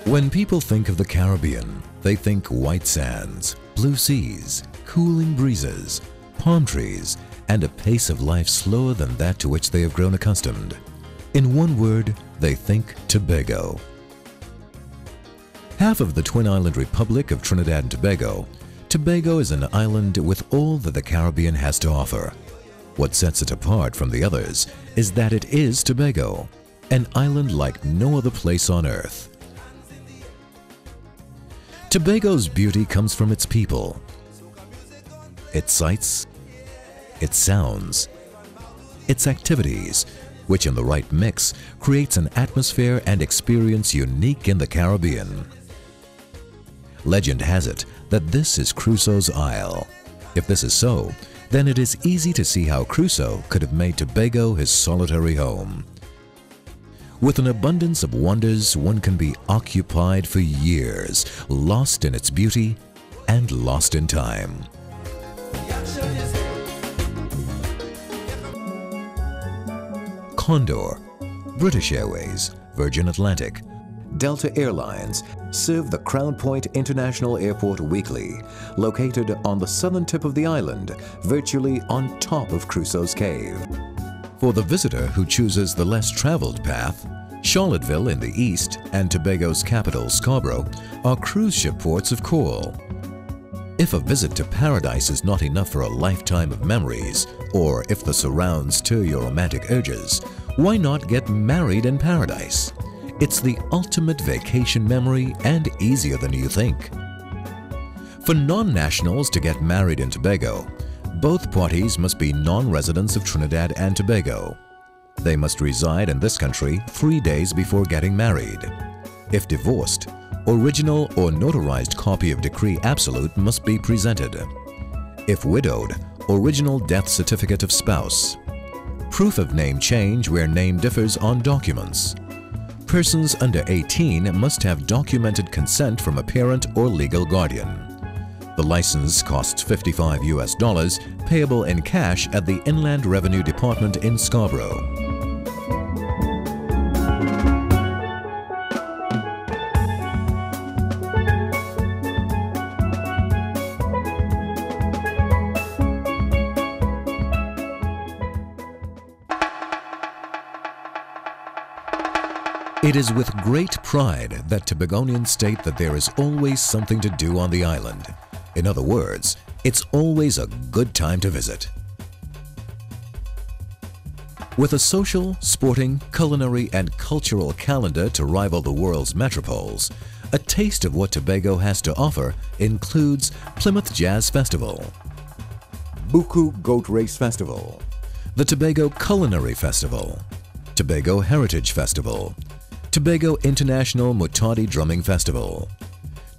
When people think of the Caribbean, they think white sands, blue seas, cooling breezes, palm trees, and a pace of life slower than that to which they have grown accustomed. In one word, they think Tobago. Half of the Twin Island Republic of Trinidad and Tobago, Tobago is an island with all that the Caribbean has to offer. What sets it apart from the others is that it is Tobago, an island like no other place on earth. Tobago's beauty comes from its people, its sights, its sounds, its activities, which in the right mix creates an atmosphere and experience unique in the Caribbean. Legend has it that this is Crusoe's Isle. If this is so, then it is easy to see how Crusoe could have made Tobago his solitary home. With an abundance of wonders, one can be occupied for years, lost in its beauty and lost in time. Condor, British Airways, Virgin Atlantic, Delta Airlines serve the Crown Point International Airport weekly, located on the southern tip of the island, virtually on top of Crusoe's Cave. For the visitor who chooses the less traveled path, Charlottesville in the east and Tobago's capital, Scarborough, are cruise ship ports of call. If a visit to paradise is not enough for a lifetime of memories, or if the surrounds stir your romantic urges, why not get married in paradise? It's the ultimate vacation memory and easier than you think. For non-nationals to get married in Tobago, both parties must be non-residents of Trinidad and Tobago. They must reside in this country 3 days before getting married. If divorced, original or notarized copy of Decree Absolute must be presented. If widowed, original death certificate of spouse. Proof of name change where name differs on documents. Persons under 18 must have documented consent from a parent or legal guardian. The license costs $55 US, payable in cash at the Inland Revenue Department in Scarborough. It is with great pride that Tobagonians state that there is always something to do on the island. In other words, it's always a good time to visit. With a social, sporting, culinary, and cultural calendar to rival the world's metropoles, a taste of what Tobago has to offer includes Plymouth Jazz Festival, Buku Goat Race Festival, the Tobago Culinary Festival, Tobago Heritage Festival, Tobago International Mutati Drumming Festival,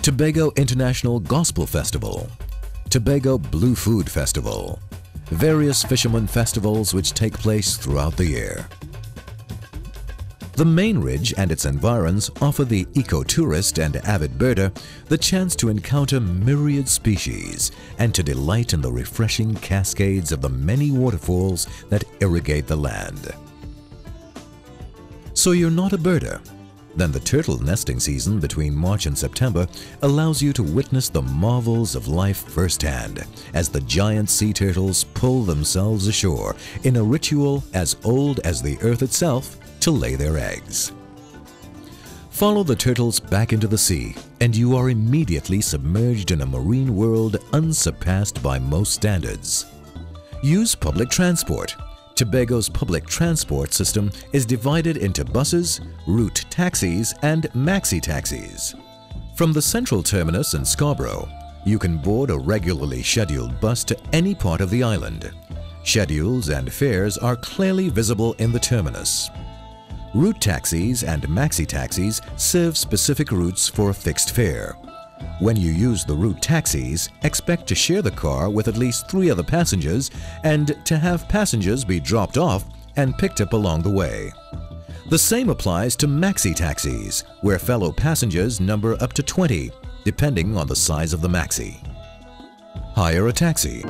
Tobago International Gospel Festival, Tobago Blue Food Festival, various fishermen festivals which take place throughout the year. The main ridge and its environs offer the eco-tourist and avid birder the chance to encounter myriad species and to delight in the refreshing cascades of the many waterfalls that irrigate the land. So you're not a birder? Then the turtle nesting season between March and September allows you to witness the marvels of life firsthand as the giant sea turtles pull themselves ashore in a ritual as old as the earth itself to lay their eggs. Follow the turtles back into the sea and you are immediately submerged in a marine world unsurpassed by most standards. Use public transport. Tobago's public transport system is divided into buses, route taxis, and maxi taxis. From the central terminus in Scarborough, you can board a regularly scheduled bus to any part of the island. Schedules and fares are clearly visible in the terminus. Route taxis and maxi taxis serve specific routes for a fixed fare. When you use the route taxis, expect to share the car with at least 3 other passengers and to have passengers be dropped off and picked up along the way. The same applies to maxi taxis, where fellow passengers number up to 20, depending on the size of the maxi. Hire a taxi.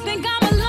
think I'm alone.